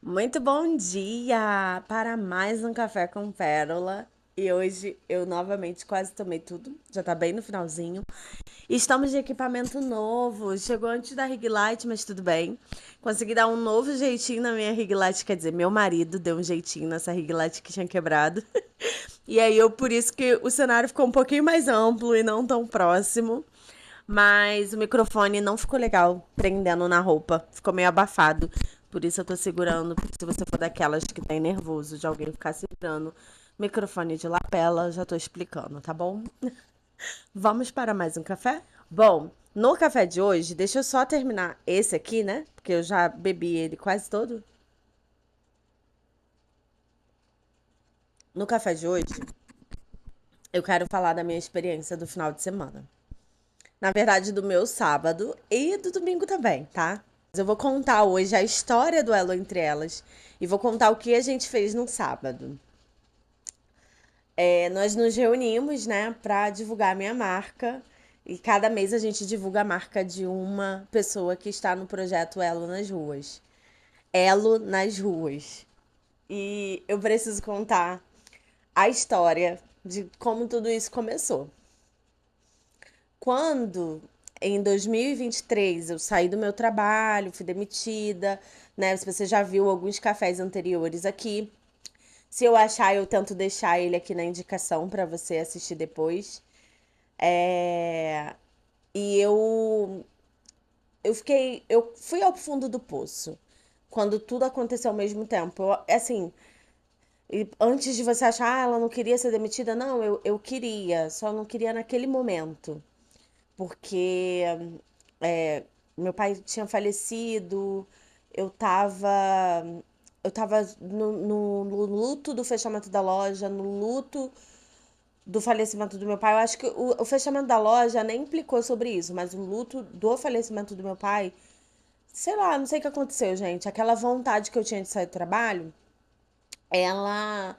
Muito bom dia para mais um Café com Pérola. E hoje eu novamente quase tomei tudo, já tá bem no finalzinho. E estamos de equipamento novo. Chegou antes da Rig Light, mas tudo bem. Consegui dar um novo jeitinho na minha Rig Light, quer dizer, meu marido deu um jeitinho nessa Rig Light que tinha quebrado. E aí por isso que o cenário ficou um pouquinho mais amplo e não tão próximo. Mas o microfone não ficou legal prendendo na roupa. Ficou meio abafado. Por isso eu tô segurando. Se você for daquelas que tem nervoso de alguém ficar segurando microfone de lapela, já tô explicando, tá bom? Vamos para mais um café? Bom, no café de hoje, deixa eu só terminar esse aqui, né? Porque eu já bebi ele quase todo. No café de hoje, eu quero falar da minha experiência do final de semana. Na verdade, do meu sábado e do domingo também, tá? Mas eu vou contar hoje a história do Elo Entre Elas e vou contar o que a gente fez no sábado. Nós nos reunimos, né, pra divulgar a minha marca. E cada mês a gente divulga a marca de uma pessoa que está no projeto Elo nas Ruas. Elo nas Ruas. E eu preciso contar a história de como tudo isso começou. Quando em 2023 eu saí do meu trabalho, fui demitida, né? Se você já viu alguns cafés anteriores aqui, se eu achar, eu tento deixar ele aqui na indicação para você assistir depois. É... E eu fui ao fundo do poço quando tudo aconteceu ao mesmo tempo. Assim, e antes de você achar, ela não queria ser demitida, não, eu queria, só não queria naquele momento. Porque é, meu pai tinha falecido, eu tava, eu tava no luto do fechamento da loja, no luto do falecimento do meu pai. Eu acho que o fechamento da loja nem implicou sobre isso, mas o luto do falecimento do meu pai, sei lá, não sei o que aconteceu, gente. Aquela vontade que eu tinha de sair do trabalho, ela,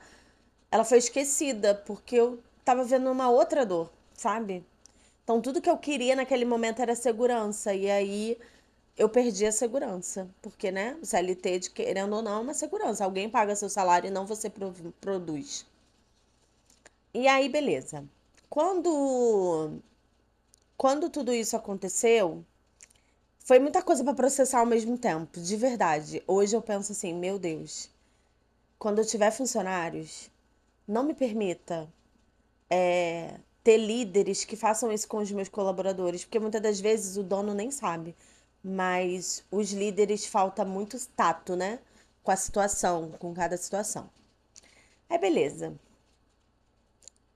ela foi esquecida, porque eu tava vendo uma outra dor, sabe? Então, tudo que eu queria naquele momento era segurança. E aí eu perdi a segurança. Porque, né? O CLT, querendo ou não, é uma segurança. Alguém paga seu salário e não você produz. E aí, beleza. Quando, quando tudo isso aconteceu, foi muita coisa para processar ao mesmo tempo, de verdade. Hoje eu penso assim, meu Deus, quando eu tiver funcionários, não me permita ter líderes que façam isso com os meus colaboradores, porque muitas das vezes o dono nem sabe, mas os líderes falta muito tato, né? Com a situação, com cada situação. Aí beleza.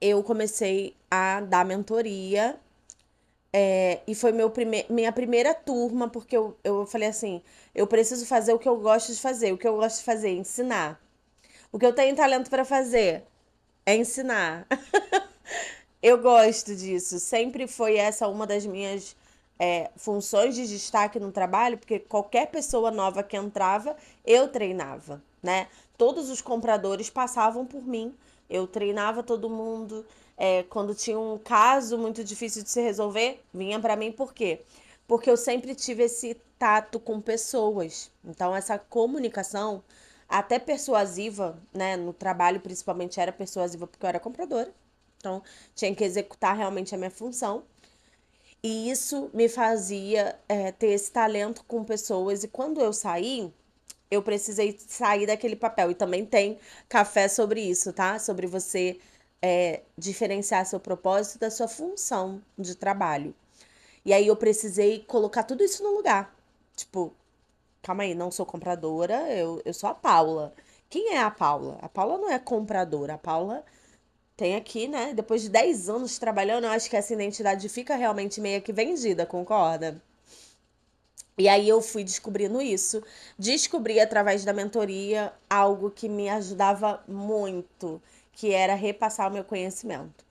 Eu comecei a dar mentoria e foi minha primeira turma, porque eu falei assim, eu preciso fazer o que eu gosto de fazer. O que eu gosto de fazer é ensinar. O que eu tenho talento para fazer é ensinar. Eu gosto disso. Sempre foi essa uma das minhas funções de destaque no trabalho, porque qualquer pessoa nova que entrava, eu treinava, né? Todos os compradores passavam por mim. Eu treinava todo mundo. Quando tinha um caso muito difícil de se resolver, vinha para mim por quê? Porque eu sempre tive esse tato com pessoas. Então, essa comunicação, até persuasiva, né? No trabalho, principalmente, era persuasiva porque eu era compradora. Então, tinha que executar realmente a minha função. E isso me fazia ter esse talento com pessoas. E quando eu saí, eu precisei sair daquele papel. E também tem café sobre isso, tá? Sobre você diferenciar seu propósito da sua função de trabalho. E aí eu precisei colocar tudo isso no lugar. Tipo, calma aí, não sou compradora, eu sou a Paula. Quem é a Paula? A Paula não é compradora. A Paula tem aqui, né? Depois de 10 anos trabalhando, eu acho que essa identidade fica realmente meio que vendida, concorda? E aí eu fui descobrindo isso. Descobri através da mentoria algo que me ajudava muito, que era repassar o meu conhecimento.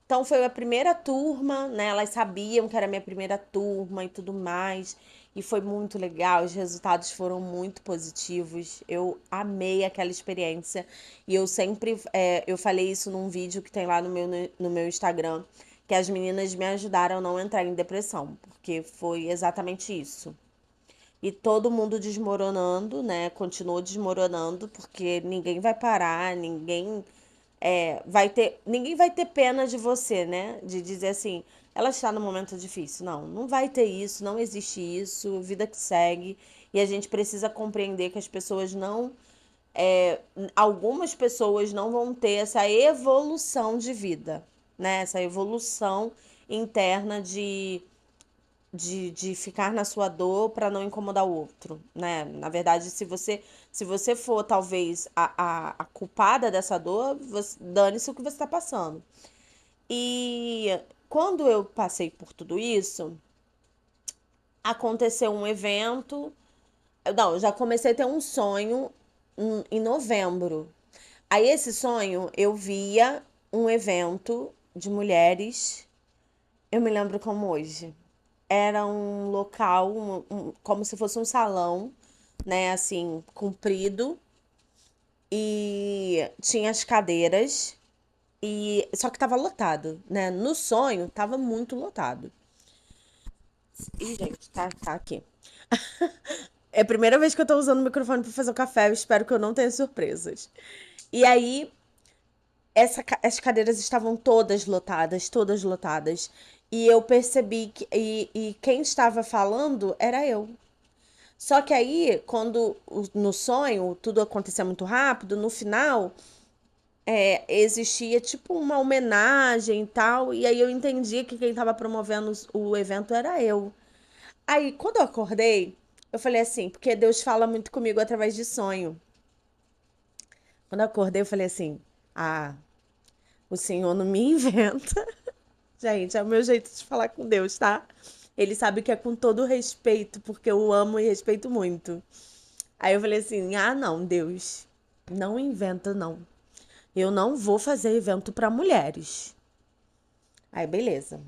Então foi a primeira turma, né? Elas sabiam que era a minha primeira turma e tudo mais. E foi muito legal, os resultados foram muito positivos. Eu amei aquela experiência. E eu sempre, eu falei isso num vídeo que tem lá no meu Instagram, que as meninas me ajudaram a não entrar em depressão, porque foi exatamente isso. e todo mundo desmoronando, né? Continuou desmoronando, porque ninguém vai parar, ninguém vai ter pena de você, né? De dizer assim, ela está num momento difícil. Não, não vai ter isso, não existe isso, vida que segue. E a gente precisa compreender que as pessoas não. Algumas pessoas não vão ter essa evolução de vida, né? Essa evolução interna de ficar na sua dor para não incomodar o outro, né? Na verdade, se você for talvez a culpada dessa dor, dane-se o que você está passando. E quando eu passei por tudo isso, aconteceu um evento. Não, eu já comecei a ter um sonho em novembro. Aí, esse sonho, eu via um evento de mulheres. Eu me lembro como hoje. Era um local, como se fosse um salão, né? Assim, comprido. E tinha as cadeiras. Só que tava lotado, né? No sonho, tava muito lotado. Ih, gente, tá aqui. É a primeira vez que eu tô usando o microfone pra fazer o café. Eu espero que eu não tenha surpresas. E aí, as cadeiras estavam todas lotadas, todas lotadas. E eu percebi que. E quem estava falando era eu. Só que aí, quando no sonho tudo acontecia muito rápido, no final existia tipo uma homenagem e tal. E aí eu entendi que quem estava promovendo o evento era eu. Aí, quando eu acordei, eu falei assim, porque Deus fala muito comigo através de sonho. Quando eu acordei, eu falei assim: ah, o Senhor não me inventa. Gente, é o meu jeito de falar com Deus, tá? Ele sabe que é com todo respeito, porque eu amo e respeito muito. Aí eu falei assim: ah, não, Deus, não inventa, não. Eu não vou fazer evento para mulheres. Aí, beleza.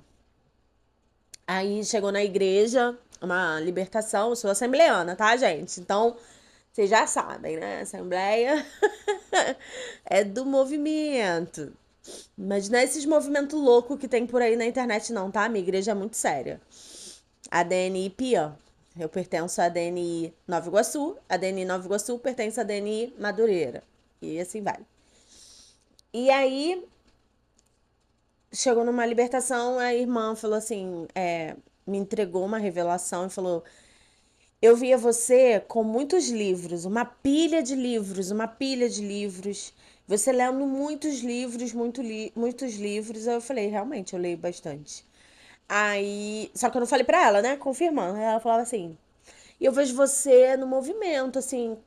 Aí chegou na igreja, uma libertação. Eu sou assembleana, tá, gente? Então, vocês já sabem, né? Assembleia é do movimento. Mas não é esses movimentos loucos que tem por aí na internet, não, tá? Minha igreja é muito séria. A DNI Pian. Eu pertenço à DNI Nova Iguaçu. A DNI Nova Iguaçu pertence à DNI Madureira. E assim vai. E aí, chegou numa libertação, a irmã falou assim: me entregou uma revelação e falou: eu via você com muitos livros, uma pilha de livros, uma pilha de livros. Você lendo muitos livros, muitos livros. Aí eu falei: realmente, eu leio bastante. Aí, só que eu não falei pra ela, né? Confirmando. Aí ela falava assim: e eu vejo você no movimento, assim,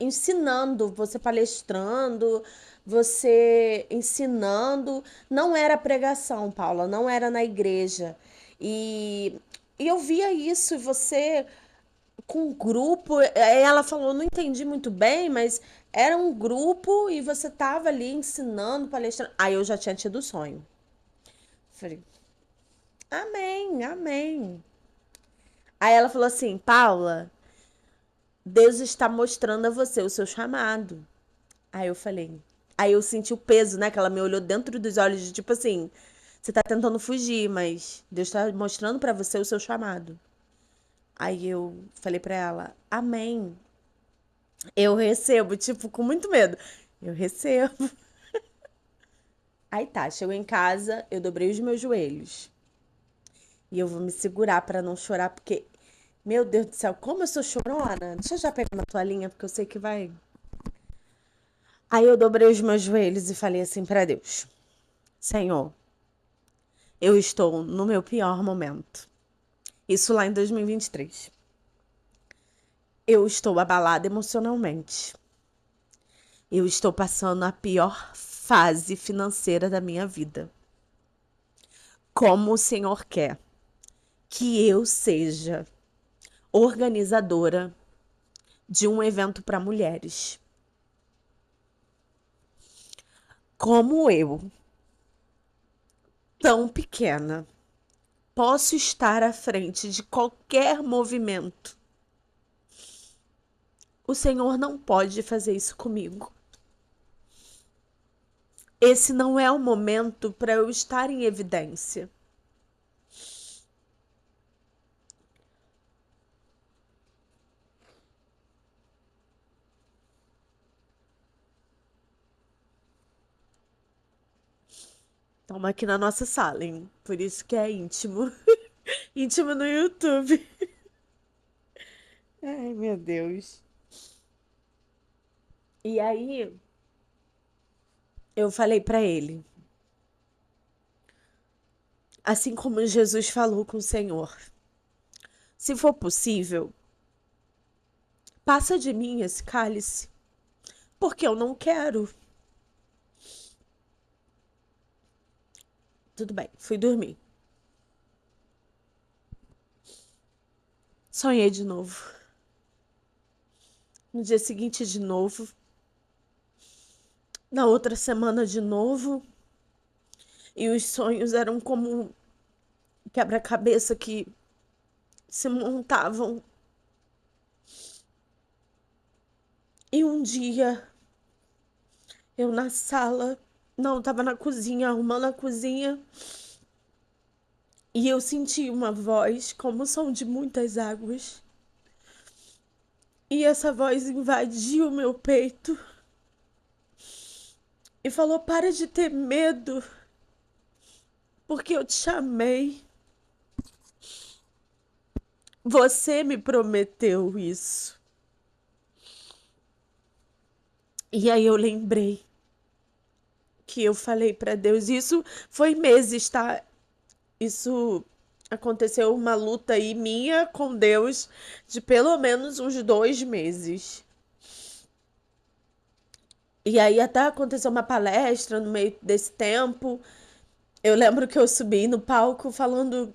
ensinando, você palestrando, você ensinando. Não era pregação, Paula, não era na igreja. E, e eu via isso, você com um grupo. Aí ela falou: não entendi muito bem, mas era um grupo e você tava ali ensinando, palestrando. Aí eu já tinha tido o sonho. Falei: amém, amém. Aí ela falou assim: Paula, Deus está mostrando a você o seu chamado. Aí eu falei. Aí eu senti o peso, né? Que ela me olhou dentro dos olhos de tipo assim: você tá tentando fugir, mas Deus está mostrando pra você o seu chamado. Aí eu falei pra ela: amém. Eu recebo, tipo, com muito medo. Eu recebo. Aí tá, chegou em casa, eu dobrei os meus joelhos. E eu vou me segurar pra não chorar, porque, meu Deus do céu, como eu sou chorona. Deixa eu já pegar uma toalhinha, porque eu sei que vai. Aí eu dobrei os meus joelhos e falei assim pra Deus: Senhor, eu estou no meu pior momento. Isso lá em 2023. Eu estou abalada emocionalmente. Eu estou passando a pior fase financeira da minha vida. Como o Senhor quer que eu seja organizadora de um evento para mulheres? Como eu, tão pequena, posso estar à frente de qualquer movimento? O Senhor não pode fazer isso comigo. Esse não é o momento para eu estar em evidência. Estamos aqui na nossa sala, hein? Por isso que é íntimo. Íntimo no YouTube. Ai, meu Deus. E aí, eu falei pra ele, assim como Jesus falou com o Senhor, se for possível, passa de mim esse cálice, porque eu não quero. Tudo bem, fui dormir. Sonhei de novo. No dia seguinte, de novo. Na outra semana, de novo. E os sonhos eram como um quebra-cabeça que se montavam. E um dia, eu na sala, não, eu tava na cozinha, arrumando a cozinha, e eu senti uma voz como o som de muitas águas. E essa voz invadiu o meu peito e falou: para de ter medo, porque eu te chamei. Você me prometeu isso. E aí eu lembrei que eu falei pra Deus. Isso foi meses, tá? Isso aconteceu uma luta aí minha com Deus de pelo menos uns 2 meses. E aí até aconteceu uma palestra no meio desse tempo. Eu lembro que eu subi no palco falando.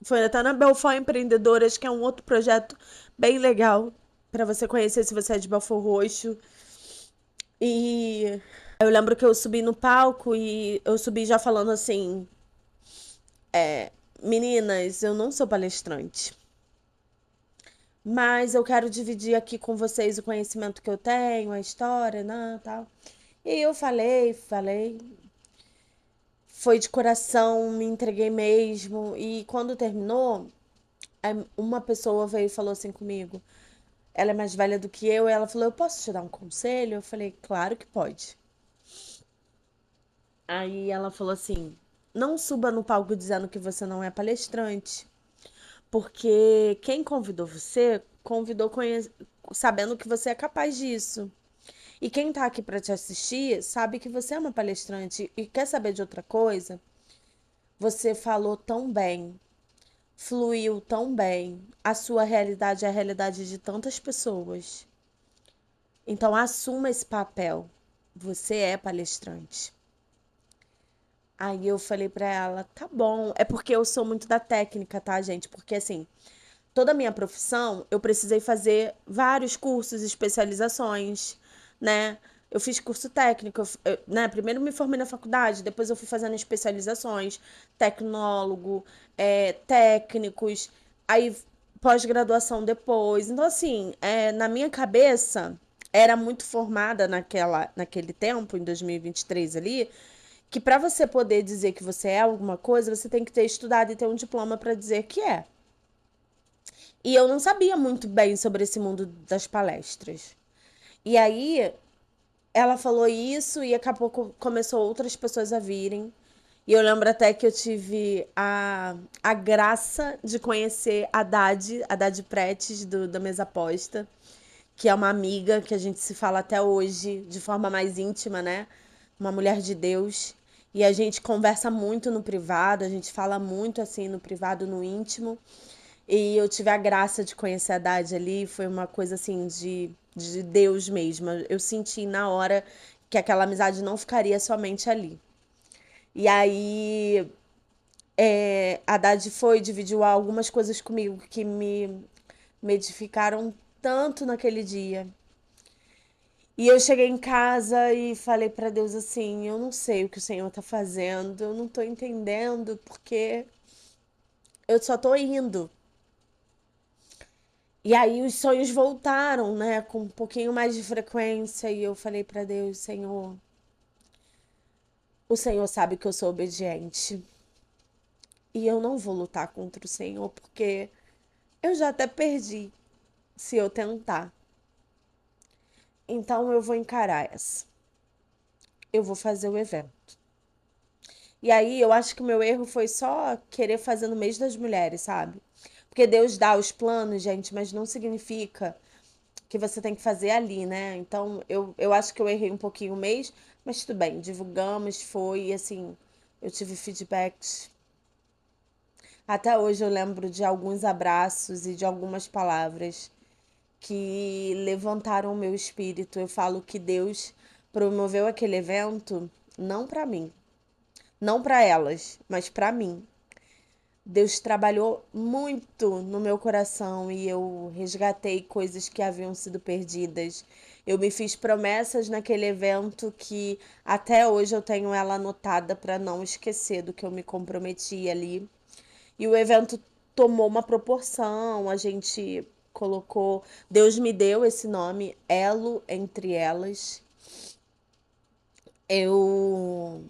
Foi até na Belfort Empreendedoras, que é um outro projeto bem legal para você conhecer se você é de Belfort Roxo. E eu lembro que eu subi no palco e eu subi já falando assim: meninas, eu não sou palestrante, mas eu quero dividir aqui com vocês o conhecimento que eu tenho, a história, né, tal. E eu falei, foi de coração, me entreguei mesmo. E quando terminou, uma pessoa veio e falou assim comigo. Ela é mais velha do que eu, e ela falou: eu posso te dar um conselho? Eu falei: claro que pode. Aí ela falou assim: não suba no palco dizendo que você não é palestrante, porque quem convidou você, convidou sabendo que você é capaz disso. E quem tá aqui para te assistir sabe que você é uma palestrante e quer saber de outra coisa. Você falou tão bem, fluiu tão bem. A sua realidade é a realidade de tantas pessoas. Então assuma esse papel. Você é palestrante. Aí eu falei pra ela, tá bom. É porque eu sou muito da técnica, tá, gente? Porque assim, toda a minha profissão, eu precisei fazer vários cursos, especializações, né? Eu fiz curso técnico, né? Primeiro me formei na faculdade, depois eu fui fazendo especializações, tecnólogo, técnicos, aí pós-graduação depois. Então, assim, na minha cabeça, era muito formada naquele tempo, em 2023 ali, que para você poder dizer que você é alguma coisa, você tem que ter estudado e ter um diploma para dizer que é. E eu não sabia muito bem sobre esse mundo das palestras. E aí ela falou isso e acabou começou outras pessoas a virem. E eu lembro até que eu tive a graça de conhecer a Haddad Pretes, da Mesa Aposta, que é uma amiga que a gente se fala até hoje, de forma mais íntima, né? Uma mulher de Deus. E a gente conversa muito no privado, a gente fala muito assim no privado, no íntimo. E eu tive a graça de conhecer a Haddad ali, foi uma coisa assim de Deus mesmo. Eu senti na hora que aquela amizade não ficaria somente ali. E aí a Haddad foi, dividiu algumas coisas comigo que me edificaram tanto naquele dia. E eu cheguei em casa e falei pra Deus assim: eu não sei o que o Senhor tá fazendo, eu não tô entendendo porque eu só tô indo. E aí os sonhos voltaram, né, com um pouquinho mais de frequência, e eu falei pra Deus: Senhor, o Senhor sabe que eu sou obediente. E eu não vou lutar contra o Senhor, porque eu já até perdi se eu tentar. Então eu vou encarar essa. Eu vou fazer o evento. E aí eu acho que o meu erro foi só querer fazer no mês das mulheres, sabe? Porque Deus dá os planos, gente, mas não significa que você tem que fazer ali, né? Então eu acho que eu errei um pouquinho o mês, mas tudo bem, divulgamos, foi assim, eu tive feedbacks. Até hoje eu lembro de alguns abraços e de algumas palavras que levantaram o meu espírito. Eu falo que Deus promoveu aquele evento não para mim, não para elas, mas para mim. Deus trabalhou muito no meu coração e eu resgatei coisas que haviam sido perdidas. Eu me fiz promessas naquele evento que até hoje eu tenho ela anotada para não esquecer do que eu me comprometi ali. E o evento tomou uma proporção, a gente colocou, Deus me deu esse nome, Elo Entre Elas. Eu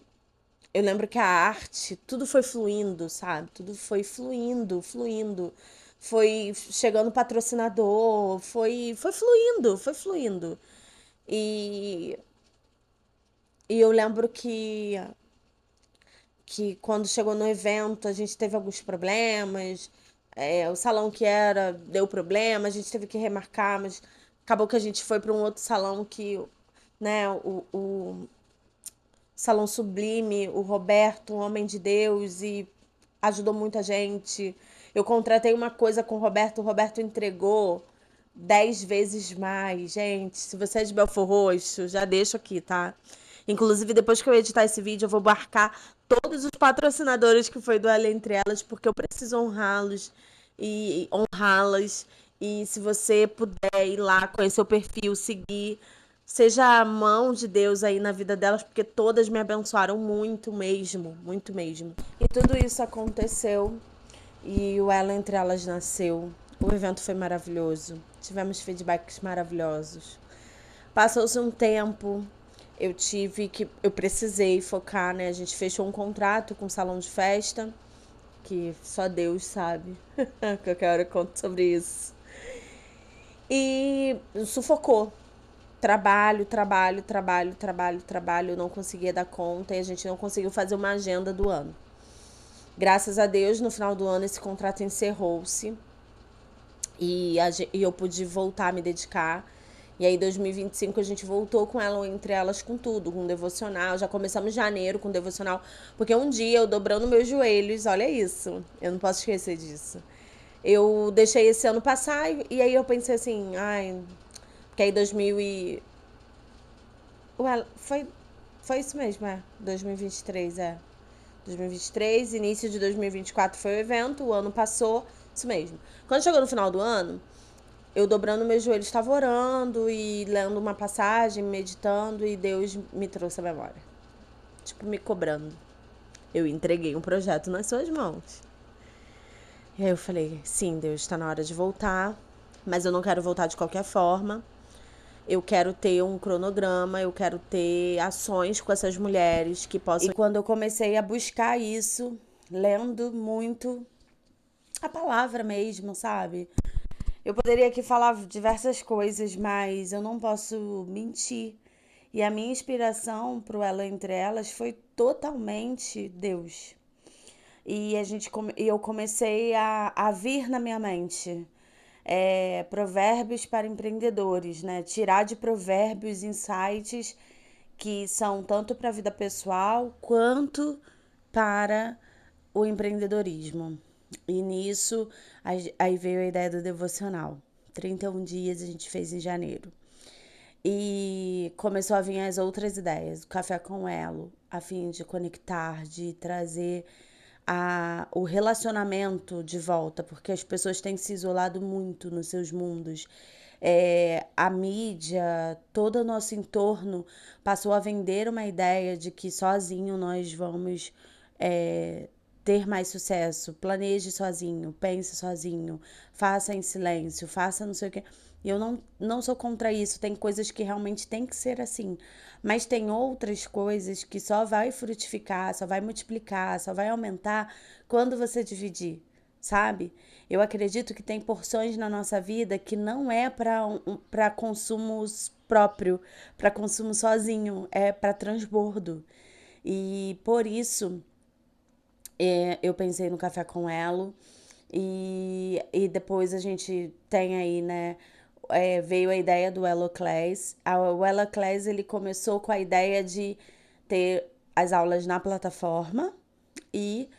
eu lembro que a arte, tudo foi fluindo, sabe? Tudo foi fluindo, fluindo. Foi chegando patrocinador, foi fluindo, foi fluindo. E, e eu lembro que quando chegou no evento a gente teve alguns problemas. O salão que era deu problema, a gente teve que remarcar, mas acabou que a gente foi para um outro salão que, né, o Salão Sublime, o Roberto, um homem de Deus, e ajudou muita gente. Eu contratei uma coisa com o Roberto entregou 10 vezes mais. Gente, se você é de Belfort Roxo, já deixo aqui, tá? Inclusive, depois que eu editar esse vídeo, eu vou marcar todos os patrocinadores que foi do Ela Entre Elas, porque eu preciso honrá-los e honrá-las. E se você puder ir lá, conhecer o perfil, seguir, seja a mão de Deus aí na vida delas, porque todas me abençoaram muito mesmo, muito mesmo. E tudo isso aconteceu e o Ela Entre Elas nasceu. O evento foi maravilhoso. Tivemos feedbacks maravilhosos. Passou-se um tempo, eu precisei focar, né? A gente fechou um contrato com um salão de festa, que só Deus sabe. Qualquer hora eu conto sobre isso. E sufocou. Trabalho, trabalho, trabalho, trabalho, trabalho. Eu não conseguia dar conta e a gente não conseguiu fazer uma agenda do ano. Graças a Deus, no final do ano, esse contrato encerrou-se e eu pude voltar a me dedicar. E aí, em 2025, a gente voltou com ela, entre elas, com tudo, com devocional. Já começamos janeiro com devocional, porque um dia eu dobrando meus joelhos, olha isso, eu não posso esquecer disso. Eu deixei esse ano passar e aí eu pensei assim, ai, porque aí 2000 e... Ué, foi isso mesmo, 2023, 2023, início de 2024 foi o evento, o ano passou, isso mesmo. Quando chegou no final do ano, eu dobrando meus joelhos, estava orando e lendo uma passagem, meditando, e Deus me trouxe a memória. Tipo, me cobrando. Eu entreguei um projeto nas suas mãos. E aí eu falei, sim, Deus, está na hora de voltar, mas eu não quero voltar de qualquer forma. Eu quero ter um cronograma, eu quero ter ações com essas mulheres que possam. E quando eu comecei a buscar isso, lendo muito a palavra mesmo, sabe? Eu poderia aqui falar diversas coisas, mas eu não posso mentir. E a minha inspiração pro Ela Entre Elas foi totalmente Deus. E eu comecei a vir na minha mente provérbios para empreendedores, né? Tirar de provérbios insights que são tanto para a vida pessoal quanto para o empreendedorismo. E nisso aí veio a ideia do devocional. 31 dias a gente fez em janeiro. E começou a vir as outras ideias, o Café com Elo, a fim de conectar, de trazer o relacionamento de volta, porque as pessoas têm se isolado muito nos seus mundos. A mídia, todo o nosso entorno passou a vender uma ideia de que sozinho nós vamos ter mais sucesso. Planeje sozinho, pense sozinho, faça em silêncio, faça não sei o quê. E eu não sou contra isso. Tem coisas que realmente tem que ser assim. Mas tem outras coisas que só vai frutificar, só vai multiplicar, só vai aumentar quando você dividir, sabe? Eu acredito que tem porções na nossa vida que não é para consumo próprio, para consumo sozinho, é para transbordo. E por isso Eu pensei no Café com Elo e depois a gente tem aí, né? Veio a ideia do Elo Class. O Elo Class ele começou com a ideia de ter as aulas na plataforma e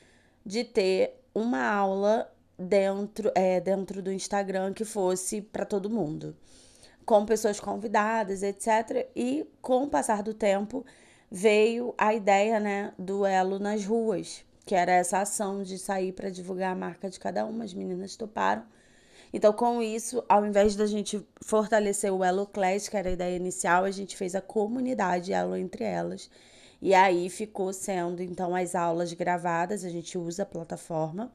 de ter uma aula dentro do Instagram que fosse para todo mundo, com pessoas convidadas, etc. E com o passar do tempo veio a ideia, né, do Elo nas ruas, que era essa ação de sair para divulgar a marca de cada uma. As meninas toparam. Então, com isso, ao invés da gente fortalecer o Elo Class, que era a ideia inicial, a gente fez a comunidade Elo entre elas. E aí ficou sendo, então, as aulas gravadas, a gente usa a plataforma.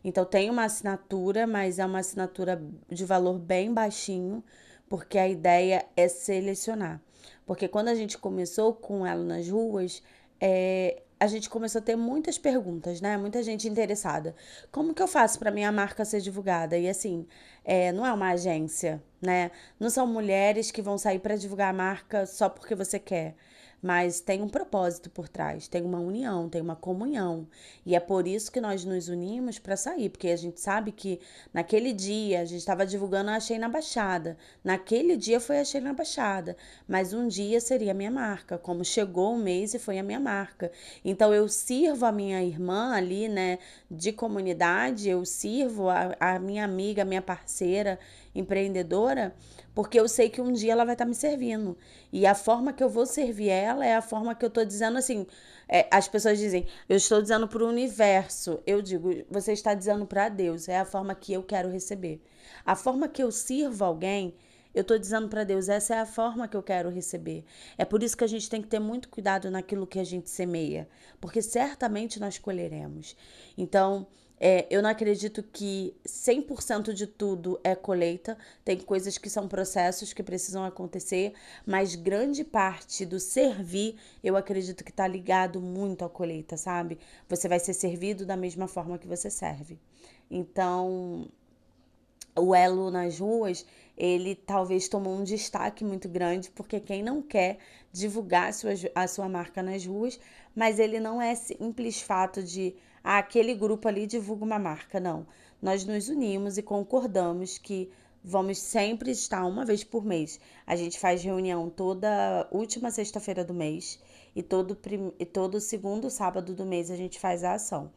Então, tem uma assinatura, mas é uma assinatura de valor bem baixinho, porque a ideia é selecionar. Porque quando a gente começou com ela nas ruas, a gente começou a ter muitas perguntas, né? Muita gente interessada. Como que eu faço para minha marca ser divulgada? E assim, não é uma agência, né? Não são mulheres que vão sair para divulgar a marca só porque você quer. Mas tem um propósito por trás, tem uma união, tem uma comunhão. E é por isso que nós nos unimos para sair, porque a gente sabe que naquele dia a gente estava divulgando a Achei na Baixada. Naquele dia foi a Achei na Baixada, mas um dia seria a minha marca, como chegou um mês e foi a minha marca. Então eu sirvo a minha irmã ali, né, de comunidade, eu sirvo a minha amiga, a minha parceira empreendedora, porque eu sei que um dia ela vai estar me servindo. E a forma que eu vou servir ela é a forma que eu tô dizendo assim. As pessoas dizem, eu estou dizendo para o universo. Eu digo, você está dizendo para Deus. É a forma que eu quero receber. A forma que eu sirvo alguém, eu estou dizendo para Deus, essa é a forma que eu quero receber. É por isso que a gente tem que ter muito cuidado naquilo que a gente semeia, porque certamente nós colheremos. Então, eu não acredito que 100% de tudo é colheita. Tem coisas que são processos que precisam acontecer, mas grande parte do servir, eu acredito que está ligado muito à colheita, sabe? Você vai ser servido da mesma forma que você serve. Então, o Elo nas ruas, ele talvez tomou um destaque muito grande, porque quem não quer divulgar a sua marca nas ruas, mas ele não é simples fato de aquele grupo ali divulga uma marca, não. Nós nos unimos e concordamos que vamos sempre estar uma vez por mês. A gente faz reunião toda última sexta-feira do mês e todo segundo sábado do mês a gente faz a ação.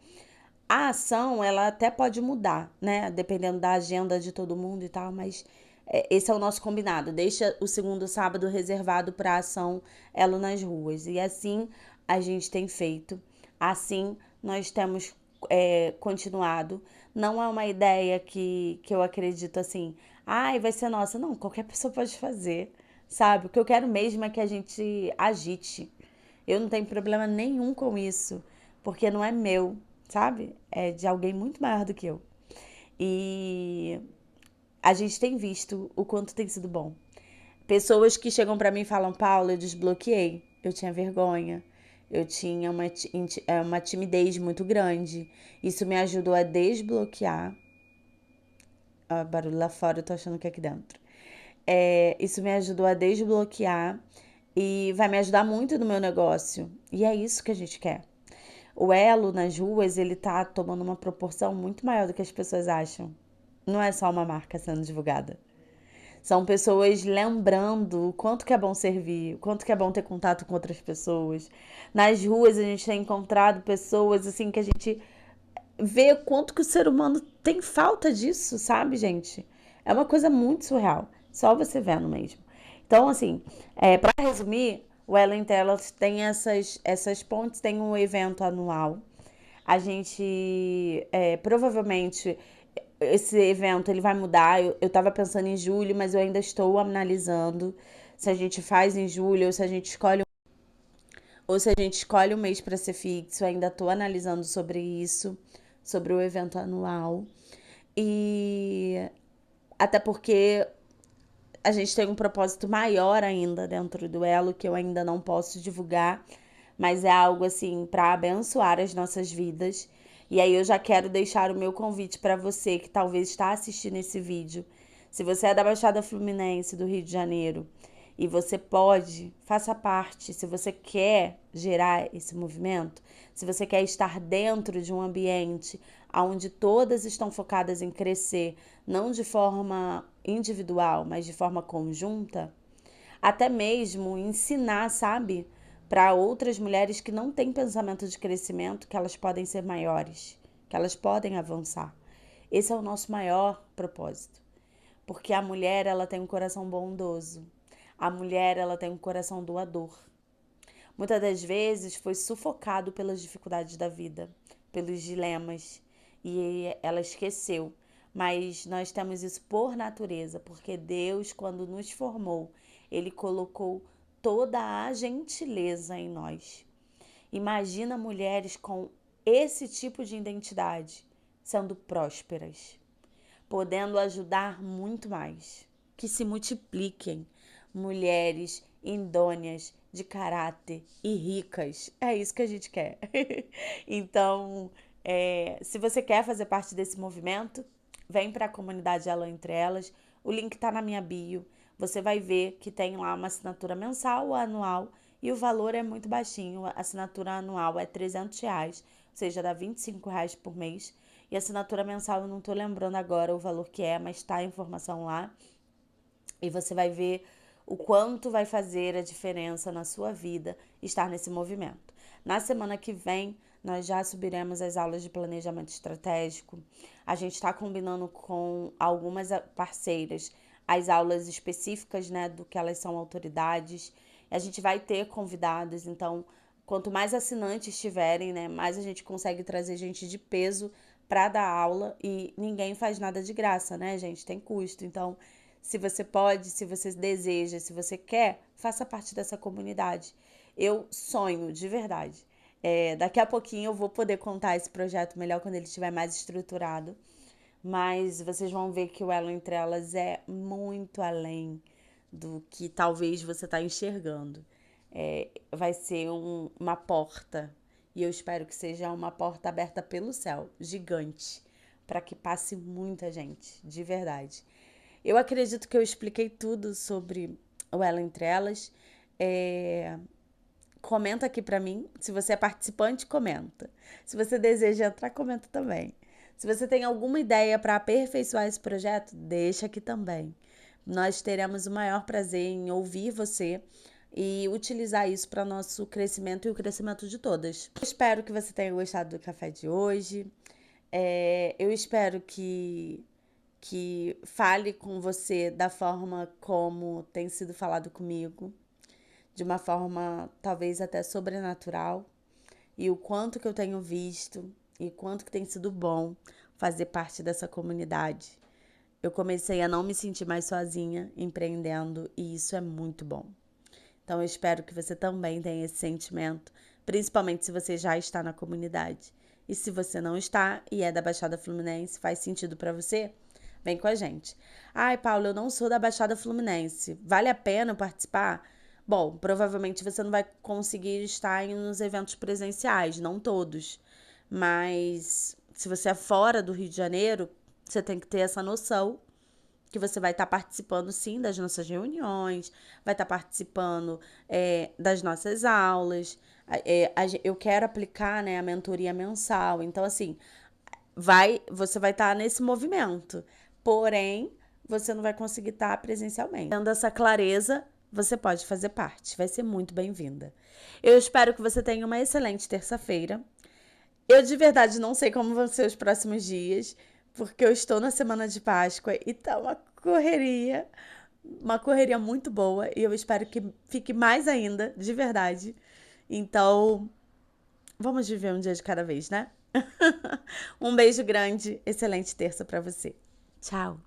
A ação, ela até pode mudar, né? Dependendo da agenda de todo mundo e tal, mas esse é o nosso combinado. Deixa o segundo sábado reservado para a ação Elo nas ruas. E assim a gente tem feito. Assim nós temos continuado. Não é uma ideia que eu acredito assim, ai, vai ser nossa. Não, qualquer pessoa pode fazer, sabe? O que eu quero mesmo é que a gente agite. Eu não tenho problema nenhum com isso, porque não é meu, sabe? É de alguém muito maior do que eu. E a gente tem visto o quanto tem sido bom. Pessoas que chegam pra mim e falam, Paula, eu desbloqueei. Eu tinha vergonha. Eu tinha uma timidez muito grande. Isso me ajudou a desbloquear. Ah, barulho lá fora, eu tô achando que é aqui dentro. Isso me ajudou a desbloquear e vai me ajudar muito no meu negócio. E é isso que a gente quer. O elo nas ruas, ele tá tomando uma proporção muito maior do que as pessoas acham. Não é só uma marca sendo divulgada. São pessoas lembrando o quanto que é bom servir, o quanto que é bom ter contato com outras pessoas. Nas ruas a gente tem encontrado pessoas assim que a gente vê quanto que o ser humano tem falta disso, sabe, gente? É uma coisa muito surreal. Só você vendo mesmo. Então, assim, para resumir, o Ellen Telas tem essas pontes, tem um evento anual. A gente, provavelmente, esse evento ele vai mudar. Eu tava pensando em julho, mas eu ainda estou analisando se a gente faz em julho ou se a gente escolhe um mês para ser fixo. Eu ainda estou analisando sobre isso, sobre o evento anual. E até porque a gente tem um propósito maior ainda dentro do Elo que eu ainda não posso divulgar, mas é algo assim para abençoar as nossas vidas. E aí eu já quero deixar o meu convite para você que talvez está assistindo esse vídeo. Se você é da Baixada Fluminense, do Rio de Janeiro, E você pode, faça parte, se você quer gerar esse movimento, se você quer estar dentro de um ambiente onde todas estão focadas em crescer, não de forma individual, mas de forma conjunta, até mesmo ensinar, sabe, para outras mulheres que não têm pensamento de crescimento, que elas podem ser maiores, que elas podem avançar. Esse é o nosso maior propósito. Porque a mulher, ela tem um coração bondoso. A mulher, ela tem um coração doador. Muitas das vezes foi sufocado pelas dificuldades da vida, pelos dilemas, e ela esqueceu. Mas nós temos isso por natureza, porque Deus, quando nos formou, Ele colocou toda a gentileza em nós. Imagina mulheres com esse tipo de identidade sendo prósperas, podendo ajudar muito mais. Que se multipliquem mulheres idôneas, de caráter e ricas. É isso que a gente quer. Então, se você quer fazer parte desse movimento, vem para a comunidade Ela Entre Elas. O link está na minha bio. Você vai ver que tem lá uma assinatura mensal ou anual e o valor é muito baixinho. A assinatura anual é R$ 300, ou seja, dá R$ 25 por mês. E a assinatura mensal eu não estou lembrando agora o valor que é, mas está a informação lá. E você vai ver o quanto vai fazer a diferença na sua vida estar nesse movimento. Na semana que vem, nós já subiremos as aulas de planejamento estratégico. A gente está combinando com algumas parceiras as aulas específicas, né, do que elas são autoridades. A gente vai ter convidados, então, quanto mais assinantes tiverem, né, mais a gente consegue trazer gente de peso para dar aula. E ninguém faz nada de graça, né, gente? Tem custo. Então, se você pode, se você deseja, se você quer, faça parte dessa comunidade. Eu sonho, de verdade. Daqui a pouquinho eu vou poder contar esse projeto melhor quando ele estiver mais estruturado. Mas vocês vão ver que o Elo Entre Elas é muito além do que talvez você está enxergando. Vai ser uma porta, e eu espero que seja uma porta aberta pelo céu, gigante, para que passe muita gente, de verdade. Eu acredito que eu expliquei tudo sobre o Ela Entre Elas. Comenta aqui pra mim. Se você é participante, comenta. Se você deseja entrar, comenta também. Se você tem alguma ideia para aperfeiçoar esse projeto, deixa aqui também. Nós teremos o maior prazer em ouvir você e utilizar isso para nosso crescimento e o crescimento de todas. Eu espero que você tenha gostado do café de hoje. Eu espero que fale com você da forma como tem sido falado comigo, de uma forma talvez até sobrenatural, e o quanto que eu tenho visto e quanto que tem sido bom fazer parte dessa comunidade. Eu comecei a não me sentir mais sozinha empreendendo e isso é muito bom. Então eu espero que você também tenha esse sentimento, principalmente se você já está na comunidade. E se você não está e é da Baixada Fluminense, faz sentido para você? Vem com a gente. Ai, Paulo, eu não sou da Baixada Fluminense. Vale a pena eu participar? Bom, provavelmente você não vai conseguir estar nos eventos presenciais, não todos. Mas se você é fora do Rio de Janeiro, você tem que ter essa noção que você vai estar participando, sim, das nossas reuniões, vai estar participando das nossas aulas. Eu quero aplicar, né, a mentoria mensal. Então, assim, você vai estar nesse movimento. Porém, você não vai conseguir estar presencialmente. Tendo essa clareza, você pode fazer parte. Vai ser muito bem-vinda. Eu espero que você tenha uma excelente terça-feira. Eu de verdade não sei como vão ser os próximos dias, porque eu estou na semana de Páscoa e tá uma correria muito boa, e eu espero que fique mais ainda, de verdade. Então, vamos viver um dia de cada vez, né? Um beijo grande, excelente terça pra você. Tchau.